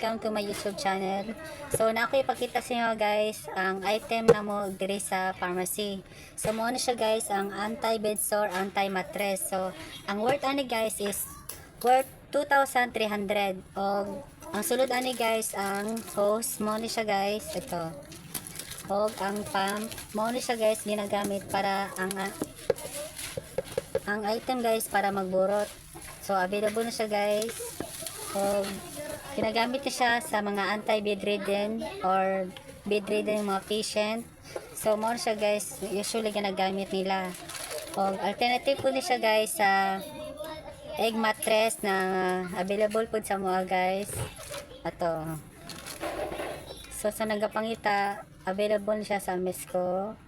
welcome to my YouTube channel. So na ako ipakita sa inyo guys ang item na mo diri sa pharmacy. So mo na siya guys ang anti-bed sore, anti-mattress. So ang worth ani guys is worth 2,300. O ang sulod ani guys ang hose mo ni siya guys. Ito. O ang pump mo ni siya guys ginagamit para ang item guys para magburot. So available na siya guys. So ginagamit na siya sa mga anti-bedridden or bedridden mga patient. So more siya guys usually ginagamit nila. O alternative po ni siya guys sa egg mattress na available po sa mga guys. Ato. So sa nagapangita available siya sa Mesco.